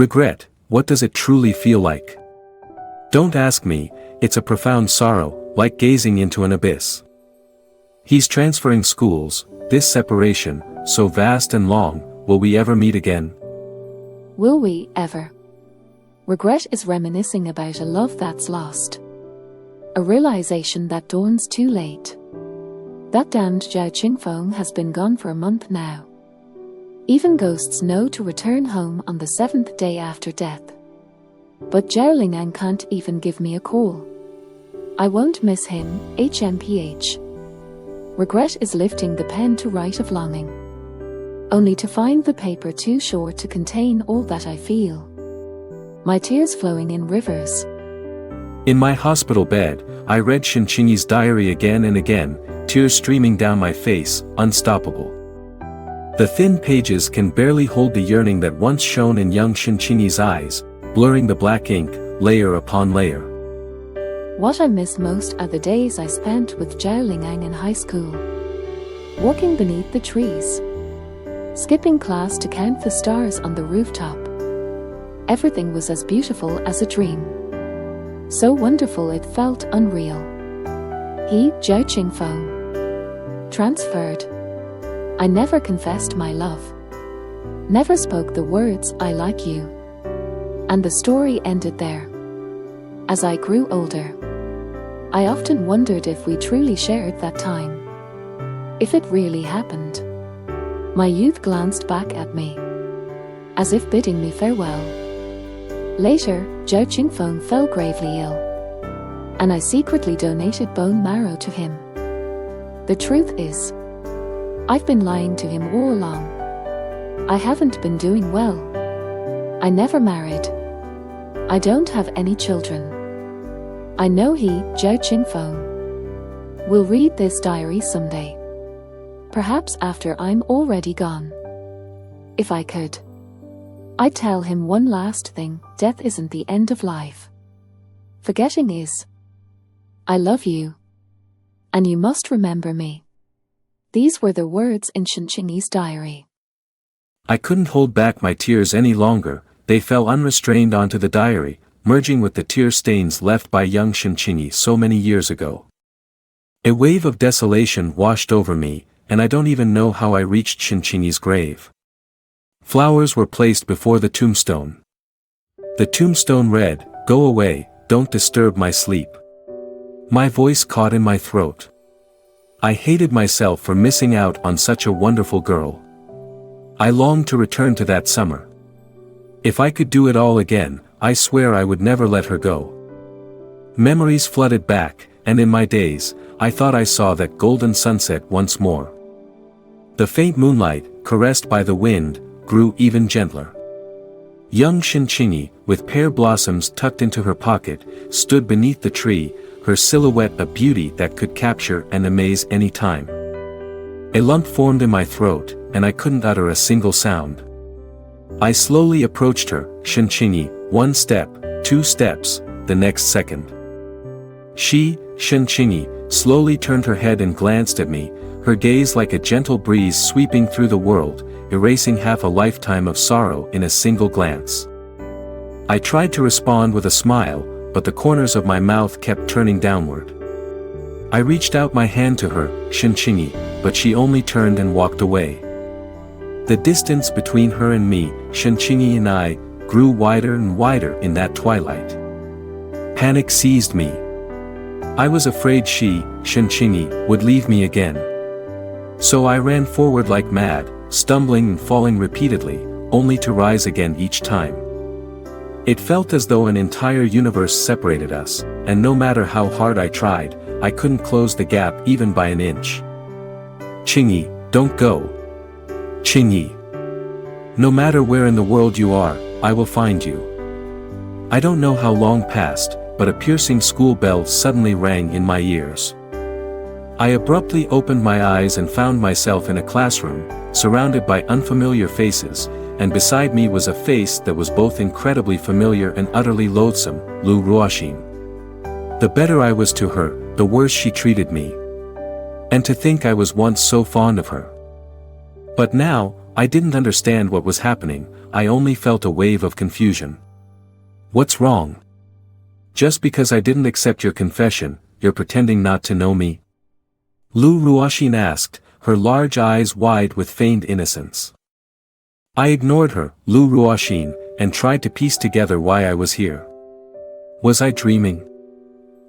Regret, what does it truly feel like? Don't ask me, it's a profound sorrow, like gazing into an abyss. He's transferring schools, this separation, so vast and long, will we ever meet again? Will we ever? Regret is reminiscing about a love that's lost. A realization that dawns too late. That damned Zhao Qingfeng has been gone for a month now. Even ghosts know to return home on the 7th day after death. But Zhao Lingang can't even give me a call. I won't miss him, HMPH. Regret is lifting the pen to write of longing, only to find the paper too short to contain all that I feel. My tears flowing in rivers. In my hospital bed, I read Shinqingyi's diary again and again, tears streaming down my face, unstoppable. The thin pages can barely hold the yearning that once shone in young Shinqingyi's eyes, blurring the black ink, layer upon layer. What I miss most are the days I spent with Zhao Lingang in high school. Walking beneath the trees. Skipping class to count the stars on the rooftop. Everything was as beautiful as a dream. So wonderful it felt unreal. He, Zhao Qingfeng, transferred. I never confessed my love. Never spoke the words "I like you." And the story ended there. As I grew older, I often wondered if we truly shared that time. If it really happened. My youth glanced back at me, as if bidding me farewell. Later, Zhao Qingfeng fell gravely ill, and I secretly donated bone marrow to him. The truth is, I've been lying to him all along. I haven't been doing well. I never married. I don't have any children. I know he, Zhao Qingfeng, will read this diary someday. Perhaps after I'm already gone. If I could, I'd tell him one last thing: death isn't the end of life. Forgetting is. I love you. And you must remember me. These were the words in Shinqingyi's diary. I couldn't hold back my tears any longer, they fell unrestrained onto the diary, merging with the tear stains left by young Shinqingyi so many years ago. A wave of desolation washed over me, and I don't even know how I reached Shinqingyi's grave. Flowers were placed before the tombstone. The tombstone read, "Go away, don't disturb my sleep." My voice caught in my throat. I hated myself for missing out on such a wonderful girl. I longed to return to that summer. If I could do it all again, I swear I would never let her go. Memories flooded back, and in my daze, I thought I saw that golden sunset once more. The faint moonlight, caressed by the wind, grew even gentler. Young Shinqingyi, with pear blossoms tucked into her pocket, stood beneath the tree, her silhouette a beauty that could capture and amaze any time. A lump formed in my throat, and I couldn't utter a single sound. I slowly approached her, Shinqingyi, 1 step, 2 steps, the next second. She, Shinqingyi, slowly turned her head and glanced at me, her gaze like a gentle breeze sweeping through the world, erasing half a lifetime of sorrow in a single glance. I tried to respond with a smile, but the corners of my mouth kept turning downward. I reached out my hand to her, Shinqingyi, but she only turned and walked away. The distance between her and me, Shinqingyi and I, grew wider and wider in that twilight. Panic seized me. I was afraid she, Shinqingyi, would leave me again. So I ran forward like mad, stumbling and falling repeatedly, only to rise again each time. It felt as though an entire universe separated us, and no matter how hard I tried, I couldn't close the gap even by an inch. Qingyi, don't go. Qingyi. No matter where in the world you are, I will find you. I don't know how long passed, but a piercing school bell suddenly rang in my ears. I abruptly opened my eyes and found myself in a classroom, surrounded by unfamiliar faces, and beside me was a face that was both incredibly familiar and utterly loathsome, Lu Ruoxin. The better I was to her, the worse she treated me. And to think I was once so fond of her. But now, I didn't understand what was happening, I only felt a wave of confusion. What's wrong? Just because I didn't accept your confession, you're pretending not to know me? Lu Ruoxin asked, her large eyes wide with feigned innocence. I ignored her, Lu Ruoxin, and tried to piece together why I was here. Was I dreaming?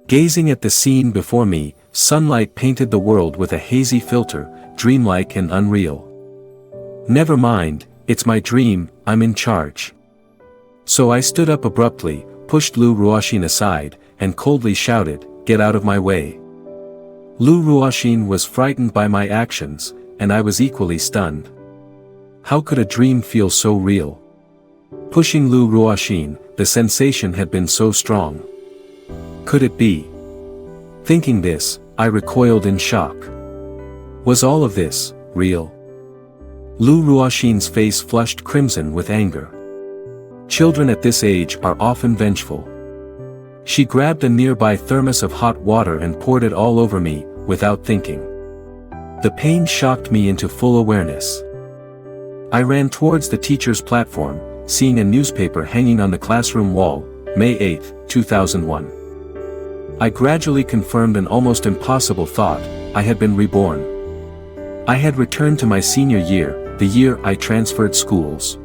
Gazing at the scene before me, sunlight painted the world with a hazy filter, dreamlike and unreal. Never mind, it's my dream, I'm in charge. So I stood up abruptly, pushed Lu Ruoxin aside, and coldly shouted, "Get out of my way." Lu Ruoxin was frightened by my actions, and I was equally stunned. How could a dream feel so real? Pushing Lu Ruoxin, the sensation had been so strong. Could it be? Thinking this, I recoiled in shock. Was all of this real? Lu Ruoxin's face flushed crimson with anger. Children at this age are often vengeful. She grabbed a nearby thermos of hot water and poured it all over me, without thinking. The pain shocked me into full awareness. I ran towards the teacher's platform, seeing a newspaper hanging on the classroom wall, May 8, 2001. I gradually confirmed an almost impossible thought: I had been reborn. I had returned to my senior year, the year I transferred schools.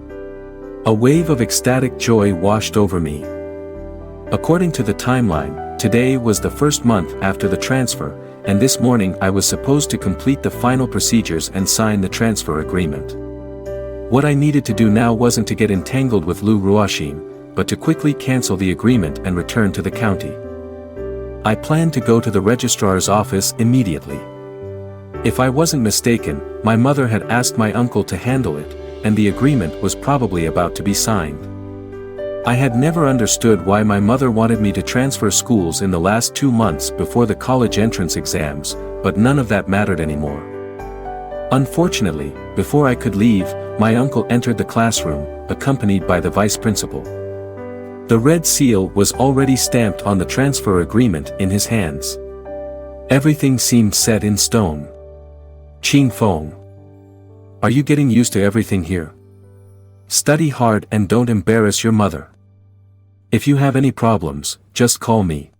A wave of ecstatic joy washed over me. According to the timeline, today was the first month after the transfer, and this morning I was supposed to complete the final procedures and sign the transfer agreement. What I needed to do now wasn't to get entangled with Lu Ruoxin, but to quickly cancel the agreement and return to the county. I planned to go to the registrar's office immediately. If I wasn't mistaken, my mother had asked my uncle to handle it, and the agreement was probably about to be signed. I had never understood why my mother wanted me to transfer schools in the last 2 months before the college entrance exams, but none of that mattered anymore. Unfortunately, before I could leave, my uncle entered the classroom, accompanied by the vice principal. The red seal was already stamped on the transfer agreement in his hands. Everything seemed set in stone. Qing Feng. Are you getting used to everything here? Study hard and don't embarrass your mother. If you have any problems, just call me.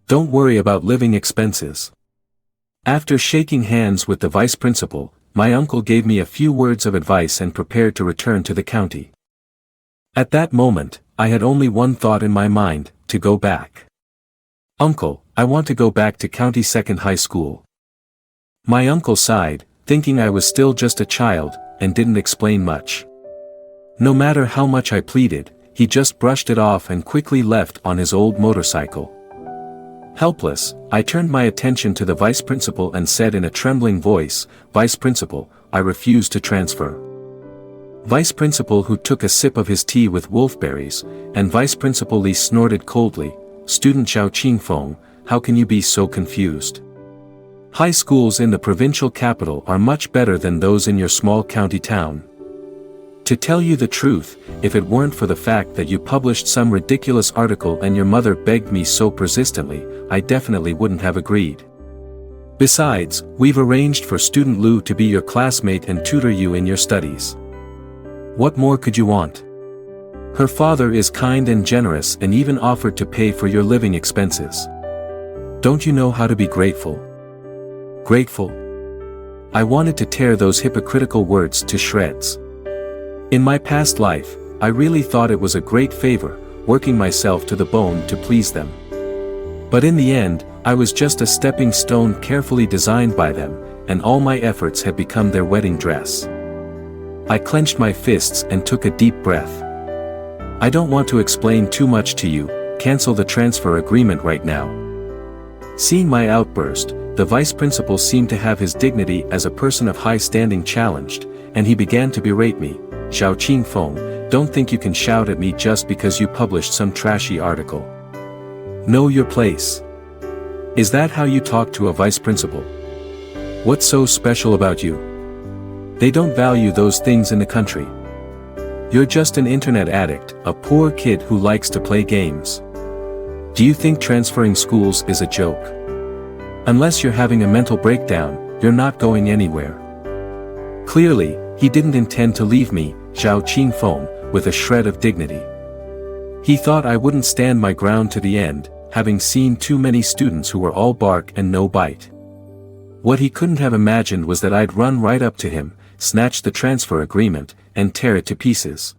Don't worry about living expenses. After shaking hands with the vice principal, my uncle gave me a few words of advice and prepared to return to the county. At that moment, I had only one thought in my mind: to go back. Uncle, I want to go back to County Second High School. My uncle sighed, thinking I was still just a child, and didn't explain much. No matter how much I pleaded, he just brushed it off and quickly left on his old motorcycle. Helpless, I turned my attention to the vice principal and said in a trembling voice, "Vice principal, I refuse to transfer." Vice principal who took a sip of his tea with wolfberries, and Vice principal Li snorted coldly, "Student Xiao Qingfeng, how can you be so confused? High schools in the provincial capital are much better than those in your small county town. To tell you the truth, if it weren't for the fact that you published some ridiculous article and your mother begged me so persistently, I definitely wouldn't have agreed. Besides, we've arranged for student Lu to be your classmate and tutor you in your studies. What more could you want? Her father is kind and generous and even offered to pay for your living expenses. Don't you know how to be grateful? Grateful? I wanted to tear those hypocritical words to shreds. In my past life, I really thought it was a great favor, working myself to the bone to please them. But in the end, I was just a stepping stone carefully designed by them, and all my efforts had become their wedding dress. I clenched my fists and took a deep breath. I don't want to explain too much to you, cancel the transfer agreement right now. Seeing my outburst, the vice principal seemed to have his dignity as a person of high standing challenged, and he began to berate me. "Xiao Qingfeng, don't think you can shout at me just because you published some trashy article. Know your place. Is that how you talk to a vice principal? What's so special about you? They don't value those things in the country. You're just an internet addict, a poor kid who likes to play games. Do you think transferring schools is a joke? Unless you're having a mental breakdown, you're not going anywhere." Clearly, He didn't intend to leave me, Zhao Qingfeng, with a shred of dignity. He thought I wouldn't stand my ground to the end, having seen too many students who were all bark and no bite. What he couldn't have imagined was that I'd run right up to him, snatch the transfer agreement, and tear it to pieces.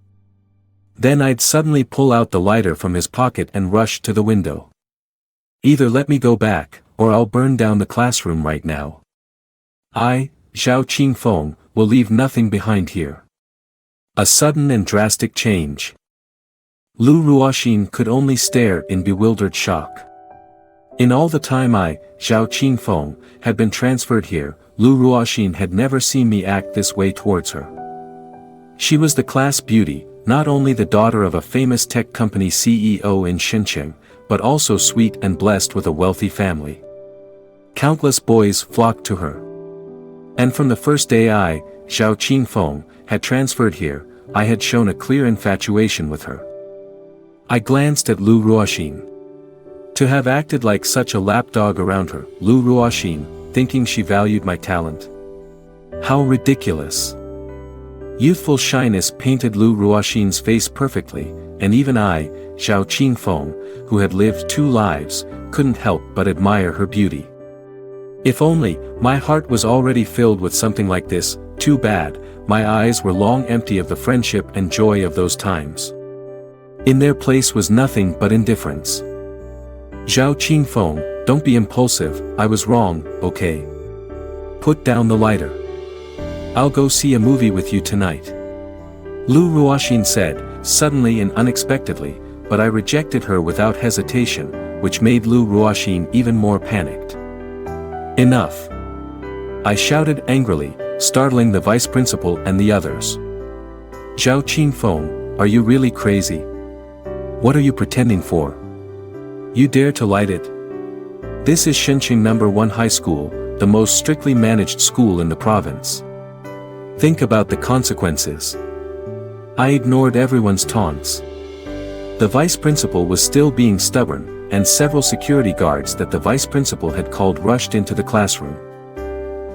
Then I'd suddenly pull out the lighter from his pocket and rush to the window. Either let me go back, or I'll burn down the classroom right now. I, Zhao Qingfeng, will leave nothing behind here. A sudden and drastic change. Lu Ruoxin could only stare in bewildered shock. In all the time I, Zhao Qingfeng, had been transferred here, Lu Ruoxin had never seen me act this way towards her. She was the class beauty, not only the daughter of a famous tech company CEO in Shenzhen, but also sweet and blessed with a wealthy family. Countless boys flocked to her. And from the first day I, Zhao Qingfeng, had transferred here, I had shown a clear infatuation with her. I glanced at Lu Ruoxin. To have acted like such a lapdog around her, Lu Ruoxin, thinking she valued my talent. How ridiculous. Youthful shyness painted Lu Ruoxin's face perfectly, and even I, Zhao Qingfeng, who had lived 2 lives, couldn't help but admire her beauty. If only, my heart was already filled with something like this. Too bad, my eyes were long empty of the friendship and joy of those times. In their place was nothing but indifference. Zhao Qingfeng, don't be impulsive, I was wrong, okay? Put down the lighter. I'll go see a movie with you tonight. Lu Ruoxin said, suddenly and unexpectedly, but I rejected her without hesitation, which made Lu Ruoxin even more panicked. Enough! I shouted angrily, startling the vice principal and the others. Zhao Qingfeng, are you really crazy? What are you pretending for? You dare to light it? This is Shenzhen No. 1 High School, the most strictly managed school in the province. Think about the consequences. I ignored everyone's taunts. The vice principal was still being stubborn, and several security guards that the vice principal had called rushed into the classroom.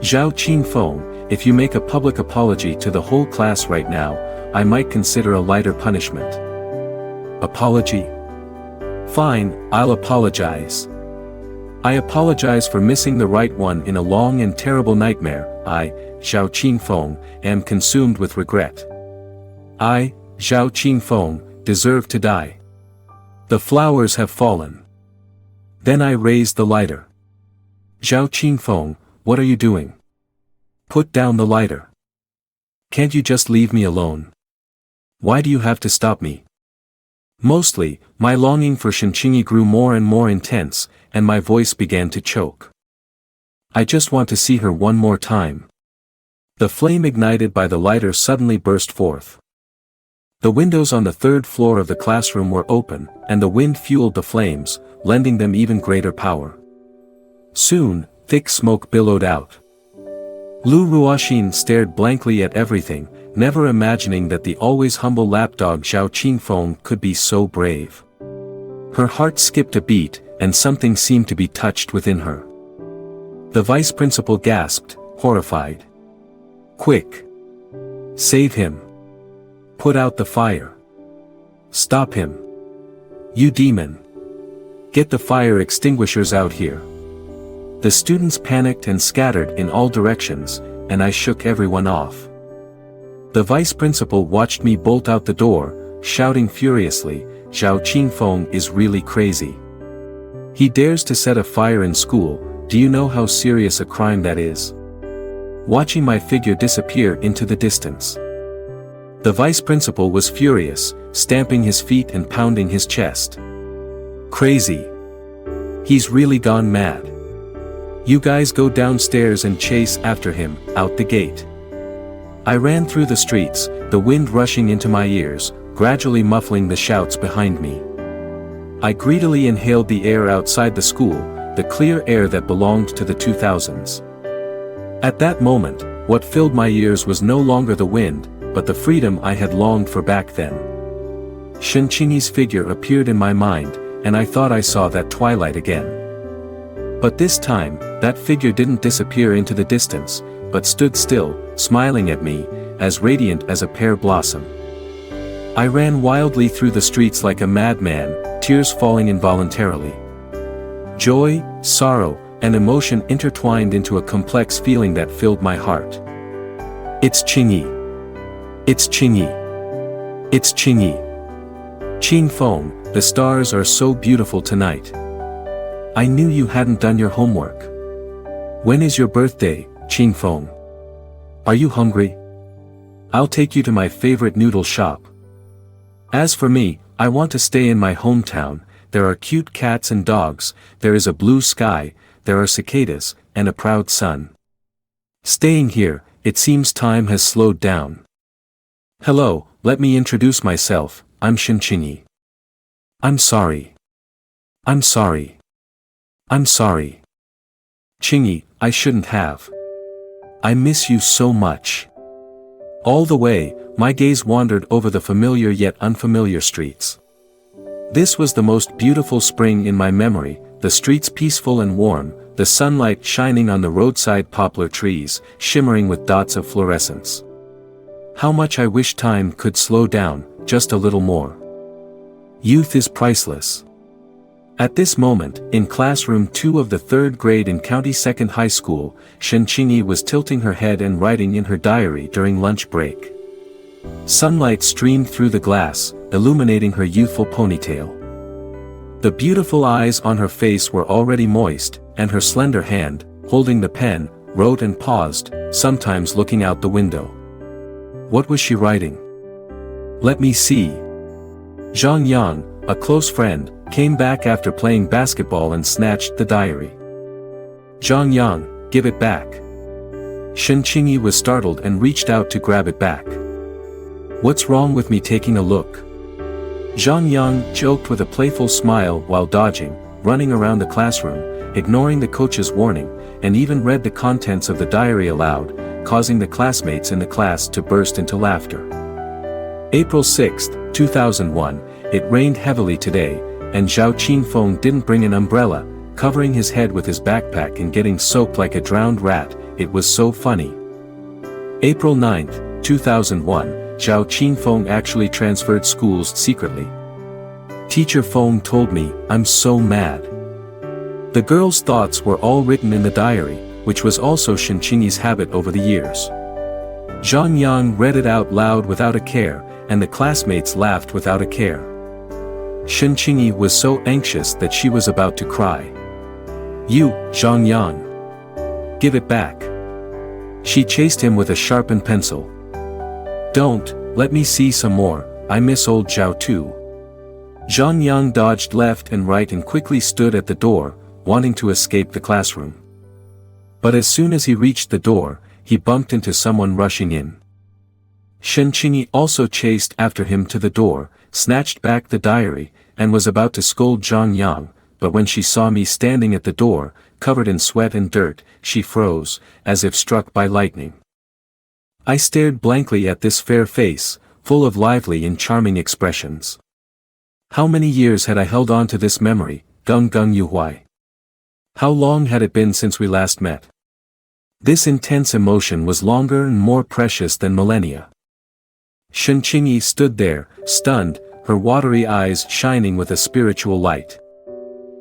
Zhao Qingfeng, if you make a public apology to the whole class right now, I might consider a lighter punishment. Apology? Fine, I'll apologize. I apologize for missing the right one in a long and terrible nightmare. I, Zhao Qingfeng, am consumed with regret. I, Zhao Qingfeng, deserve to die. The flowers have fallen. Then I raised the lighter. Zhao Qingfeng, what are you doing? Put down the lighter. Can't you just leave me alone? Why do you have to stop me? Mostly, my longing for Shenqingyi grew more and more intense, and my voice began to choke. I just want to see her one more time. The flame ignited by the lighter suddenly burst forth. The windows on the 3rd floor of the classroom were open, and the wind fueled the flames, lending them even greater power. Soon, thick smoke billowed out. Lu Ruoxin stared blankly at everything, never imagining that the always humble lapdog Zhao Qingfeng could be so brave. Her heart skipped a beat, and something seemed to be touched within her. The vice principal gasped, horrified. Quick! Save him! Put out the fire! Stop him! You demon! Get the fire extinguishers out here! The students panicked and scattered in all directions, and I shook everyone off. The vice principal watched me bolt out the door, shouting furiously, Zhao Qingfeng is really crazy. He dares to set a fire in school, do you know how serious a crime that is? Watching my figure disappear into the distance. The vice principal was furious, stamping his feet and pounding his chest. Crazy. He's really gone mad. You guys go downstairs and chase after him, out the gate. I ran through the streets, the wind rushing into my ears, gradually muffling the shouts behind me. I greedily inhaled the air outside the school, the clear air that belonged to the 2000s. At that moment, what filled my ears was no longer the wind, but the freedom I had longed for back then. Shenqingyi's figure appeared in my mind, and I thought I saw that twilight again. But this time, that figure didn't disappear into the distance, but stood still, smiling at me, as radiant as a pear blossom. I ran wildly through the streets like a madman, tears falling involuntarily. Joy, sorrow, and emotion intertwined into a complex feeling that filled my heart. It's Qingyi. It's Qingyi. It's Qingyi. Qingfeng, the stars are so beautiful tonight. I knew you hadn't done your homework. When is your birthday, Qingfeng? Are you hungry? I'll take you to my favorite noodle shop. As for me, I want to stay in my hometown. There are cute cats and dogs, there is a blue sky, there are cicadas, and a proud sun. Staying here, it seems time has slowed down. Hello, let me introduce myself, I'm Qingyi. I'm sorry. I'm sorry. I'm sorry. Qingyi, I shouldn't have. I miss you so much. All the way, my gaze wandered over the familiar yet unfamiliar streets. This was the most beautiful spring in my memory, the streets peaceful and warm, the sunlight shining on the roadside poplar trees, shimmering with dots of fluorescence. How much I wish time could slow down, just a little more. Youth is priceless. At this moment, in classroom 2 of the 3rd grade in County 2nd High School, Qingyi was tilting her head and writing in her diary during lunch break. Sunlight streamed through the glass, illuminating her youthful ponytail. The beautiful eyes on her face were already moist, and her slender hand, holding the pen, wrote and paused, sometimes looking out the window. What was she writing? Let me see. Zhang Yang, a close friend, came back after playing basketball and snatched the diary. Zhang Yang, give it back. Qingyi was startled and reached out to grab it back. What's wrong with me taking a look? Zhang Yang joked with a playful smile while dodging, running around the classroom, ignoring the coach's warning, and even read the contents of the diary aloud, causing the classmates in the class to burst into laughter. April 6, 2001, it rained heavily today, and Zhao Qingfeng didn't bring an umbrella, covering his head with his backpack and getting soaked like a drowned rat. It was so funny. April 9, 2001, Zhao Qingfeng actually transferred schools secretly. Teacher Feng told me, I'm so mad. The girl's thoughts were all written in the diary, which was also Qingyi's habit over the years. Zhang Yang read it out loud without a care, and the classmates laughed without a care. Qingyi was so anxious that she was about to cry. You, Zhang Yang. Give it back. She chased him with a sharpened pencil. Don't, let me see some more, I miss old Zhao too. Zhang Yang dodged left and right and quickly stood at the door, wanting to escape the classroom. But as soon as he reached the door, he bumped into someone rushing in. Qingyi also chased after him to the door, snatched back the diary, and was about to scold Zhang Yang, but when she saw me standing at the door, covered in sweat and dirt, she froze, as if struck by lightning. I stared blankly at this fair face, full of lively and charming expressions. How many years had I held on to this memory, Gung Gung Yuhuai? How long had it been since we last met? This intense emotion was longer and more precious than millennia. Qingyi stood there, stunned, her watery eyes shining with a spiritual light.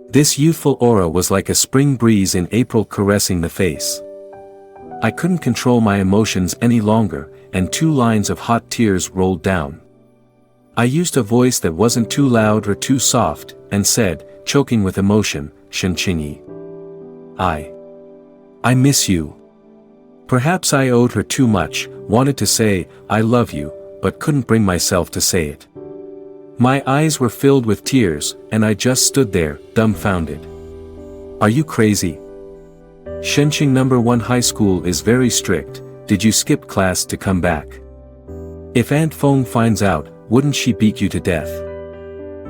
This youthful aura was like a spring breeze in April caressing the face. I couldn't control my emotions any longer, and 2 lines of hot tears rolled down. I used a voice that wasn't too loud or too soft, and said, choking with emotion, Qingyi. I miss you. Perhaps I owed her too much, wanted to say, I love you, but couldn't bring myself to say it. My eyes were filled with tears, and I just stood there, dumbfounded. Are you crazy? Shenzhen No. 1 High School is very strict, did you skip class to come back? If Aunt Feng finds out, wouldn't she beat you to death?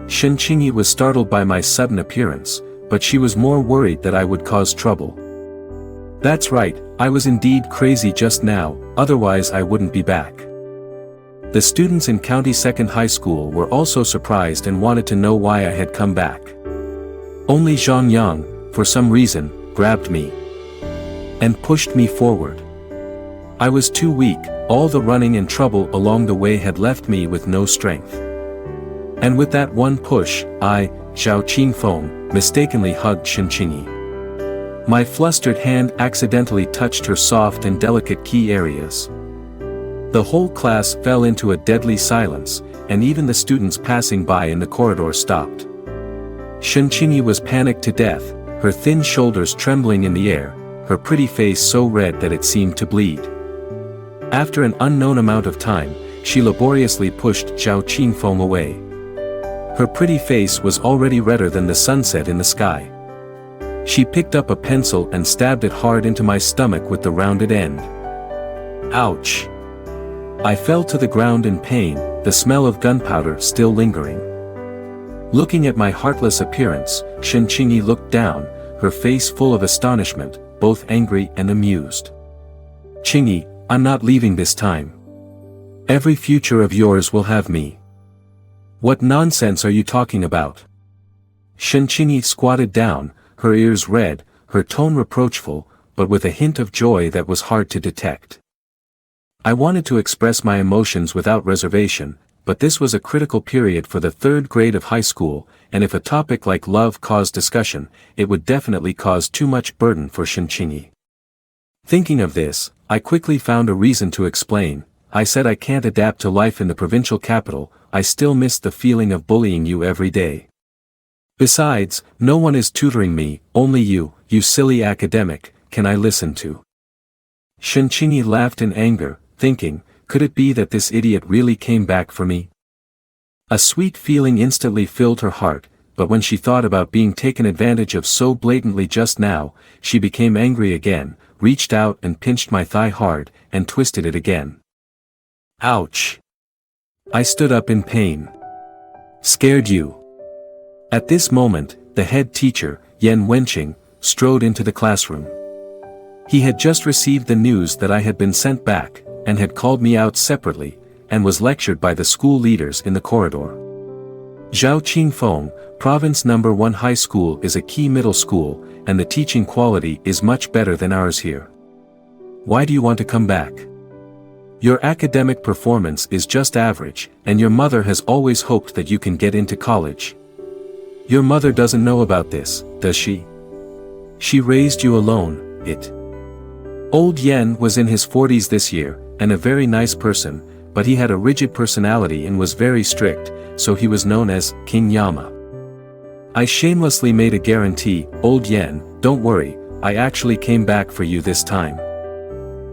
Qingyi was startled by my sudden appearance, but she was more worried that I would cause trouble. That's right, I was indeed crazy just now, otherwise I wouldn't be back. The students in County 2nd High School were also surprised and wanted to know why I had come back. Only Zhang Yang, for some reason, grabbed me and pushed me forward. I was too weak, all the running and trouble along the way had left me with no strength. And with that one push, I, Zhao Qingfeng, mistakenly hugged Shenqingyi. My flustered hand accidentally touched her soft and delicate key areas. The whole class fell into a deadly silence, and even the students passing by in the corridor stopped. Shenqingyi was panicked to death, her thin shoulders trembling in the air, her pretty face so red that it seemed to bleed. After an unknown amount of time, she laboriously pushed Zhao Qingfeng away. Her pretty face was already redder than the sunset in the sky. She picked up a pencil and stabbed it hard into my stomach with the rounded end. Ouch! I fell to the ground in pain, the smell of gunpowder still lingering. Looking at my heartless appearance, Shenqingyi looked down, her face full of astonishment, both angry and amused. "Qingyi, I'm not leaving this time. Every future of yours will have me." "What nonsense are you talking about?" Shenqingyi squatted down, her ears red, her tone reproachful, but with a hint of joy that was hard to detect. I wanted to express my emotions without reservation, but this was a critical period for the third grade of high school, and if a topic like love caused discussion, it would definitely cause too much burden for Shenqingyi. Thinking of this, I quickly found a reason to explain. I said I can't adapt to life in the provincial capital, I still miss the feeling of bullying you every day. Besides, no one is tutoring me, only you silly academic, can I listen to. Shenqingyi laughed in anger, thinking, could it be that this idiot really came back for me? A sweet feeling instantly filled her heart, but when she thought about being taken advantage of so blatantly just now, she became angry again, reached out and pinched my thigh hard, and twisted it again. Ouch! I stood up in pain. Scared you? At this moment, the head teacher, Yan Wenqing, strode into the classroom. He had just received the news that I had been sent back, and had called me out separately, and was lectured by the school leaders in the corridor. Zhao Qingfeng, Province No. 1 High School is a key middle school, and the teaching quality is much better than ours here. Why do you want to come back? Your academic performance is just average, and your mother has always hoped that you can get into college. Your mother doesn't know about this, does she? She raised you alone, it. Old Yen was in his 40s this year, and a very nice person, but he had a rigid personality and was very strict, so he was known as King Yama. I shamelessly made a guarantee, Old Yen, don't worry, I actually came back for you this time.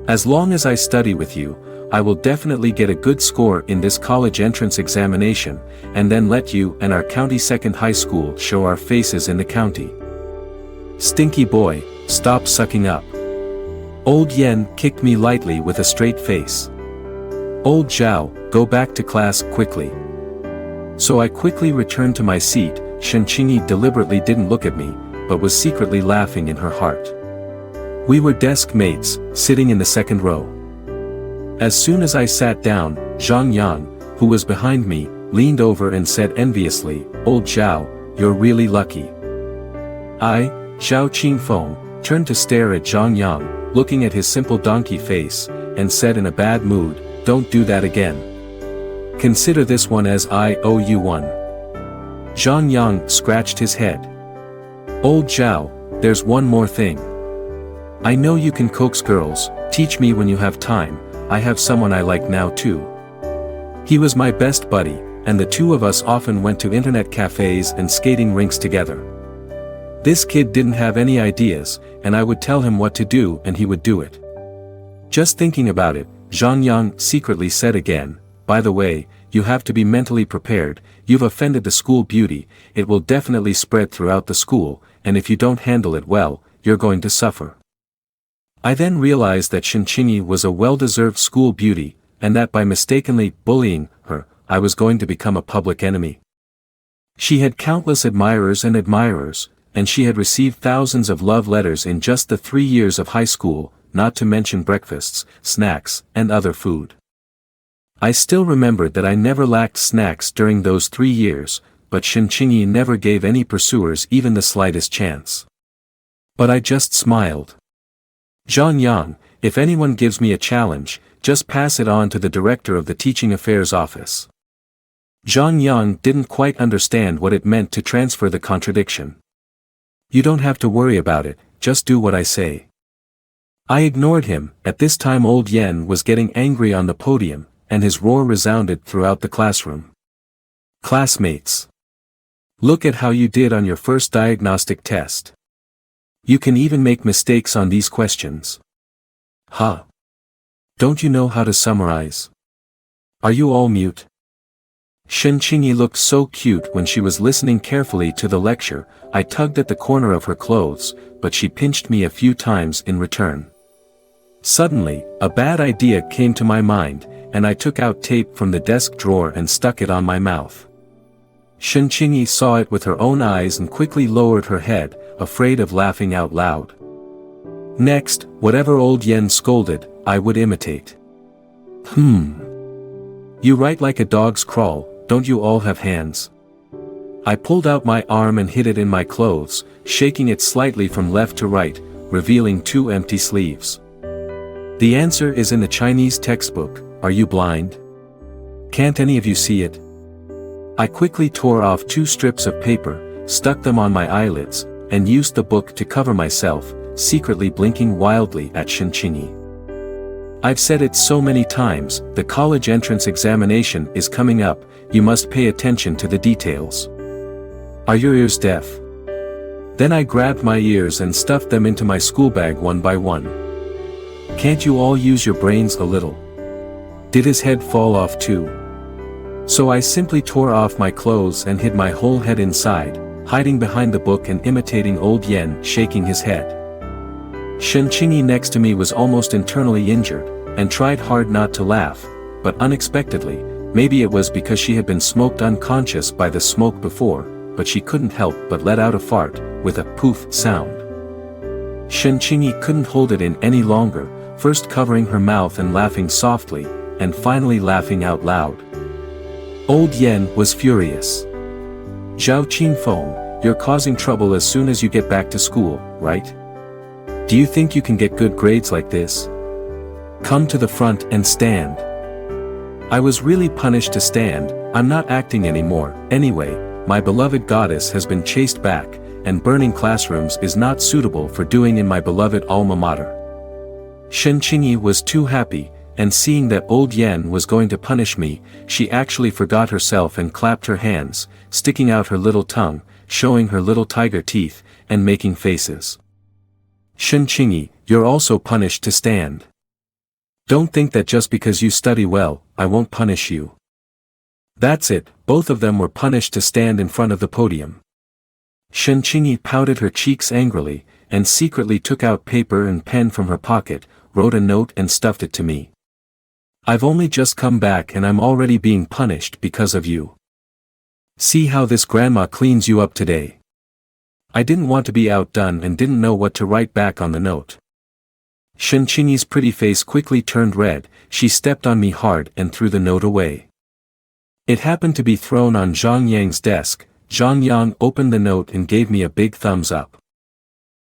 As long as I study with you, I will definitely get a good score in this college entrance examination, and then let you and our county second high school show our faces in the county. Stinky boy, stop sucking up. Old Yen kicked me lightly with a straight face. Old Zhao, go back to class quickly. So I quickly returned to my seat. Shenqingyi deliberately didn't look at me, but was secretly laughing in her heart. We were desk mates, sitting in the second row. As soon as I sat down, Zhang Yang, who was behind me, leaned over and said enviously, Old Zhao, you're really lucky. I, Zhao Qingfeng, turned to stare at Zhang Yang, looking at his simple donkey face, and said in a bad mood, don't do that again. Consider this one as I owe you one. Zhang Yang scratched his head. Old Zhao, there's one more thing. I know you can coax girls, teach me when you have time, I have someone I like now too. He was my best buddy, and the two of us often went to internet cafes and skating rinks together. This kid didn't have any ideas, and I would tell him what to do and he would do it. Just thinking about it, Zhang Yang secretly said again, by the way, you have to be mentally prepared, you've offended the school beauty, it will definitely spread throughout the school, and if you don't handle it well, you're going to suffer. I then realized that Shenqingyi was a well-deserved school beauty, and that by mistakenly bullying her, I was going to become a public enemy. She had countless admirers, and she had received thousands of love letters in just the 3 years of high school, not to mention breakfasts, snacks, and other food. I still remembered that I never lacked snacks during those 3 years, but Shenqingyi never gave any pursuers even the slightest chance. But I just smiled. Zhang Yang, If anyone gives me a challenge, just pass it on to the director of the teaching affairs office. Zhang Yang didn't quite understand what it meant to transfer the contradiction. You don't have to worry about it, just do what I say. I ignored him. At this time old Yen was getting angry on the podium, and his roar resounded throughout the classroom. Classmates! Look at how you did on your first diagnostic test. You can even make mistakes on these questions. Huh? Don't you know how to summarize? Are you all mute? Shen Qingyi looked so cute when she was listening carefully to the lecture. I tugged at the corner of her clothes, but she pinched me a few times in return. Suddenly, a bad idea came to my mind, and I took out tape from the desk drawer and stuck it on my mouth. Shen Qingyi saw it with her own eyes and quickly lowered her head, afraid of laughing out loud. Next, whatever old Yen scolded, I would imitate. You write like a dog's crawl, don't you all have hands? I pulled out my arm and hid it in my clothes, shaking it slightly from left to right, revealing 2 empty sleeves. The answer is in the Chinese textbook. Are you blind? Can't any of you see it? I quickly tore off 2 strips of paper, stuck them on my eyelids, and used the book to cover myself, secretly blinking wildly at Shen Qingyi. I've said it so many times, the college entrance examination is coming up, you must pay attention to the details. Are your ears deaf? Then I grabbed my ears and stuffed them into my school bag one by one. Can't you all use your brains a little? Did his head fall off too? So I simply tore off my clothes and hid my whole head inside, hiding behind the book and imitating old Yen shaking his head. Shen Qingyi next to me was almost internally injured, and tried hard not to laugh, but unexpectedly, maybe it was because she had been smoked unconscious by the smoke before, but she couldn't help but let out a fart, with a poof sound. Shen Qingyi couldn't hold it in any longer, first covering her mouth and laughing softly, and finally laughing out loud. Old Yen was furious. Zhao Qingfeng, you're causing trouble as soon as you get back to school, right? Do you think you can get good grades like this? Come to the front and stand. I was really punished to stand, I'm not acting anymore. Anyway, my beloved goddess has been chased back, and burning classrooms is not suitable for doing in my beloved alma mater. Shen Qingyi was too happy, and seeing that old Yen was going to punish me, she actually forgot herself and clapped her hands, sticking out her little tongue, showing her little tiger teeth, and making faces. Shen Qingyi, you're also punished to stand. Don't think that just because you study well, I won't punish you. That's it, both of them were punished to stand in front of the podium. Shen Qingyi pouted her cheeks angrily, and secretly took out paper and pen from her pocket, wrote a note and stuffed it to me. I've only just come back and I'm already being punished because of you. See how this grandma cleans you up today. I didn't want to be outdone and didn't know what to write back on the note. Shen Qingyi's pretty face quickly turned red, she stepped on me hard and threw the note away. It happened to be thrown on Zhang Yang's desk. Zhang Yang opened the note and gave me a big thumbs up.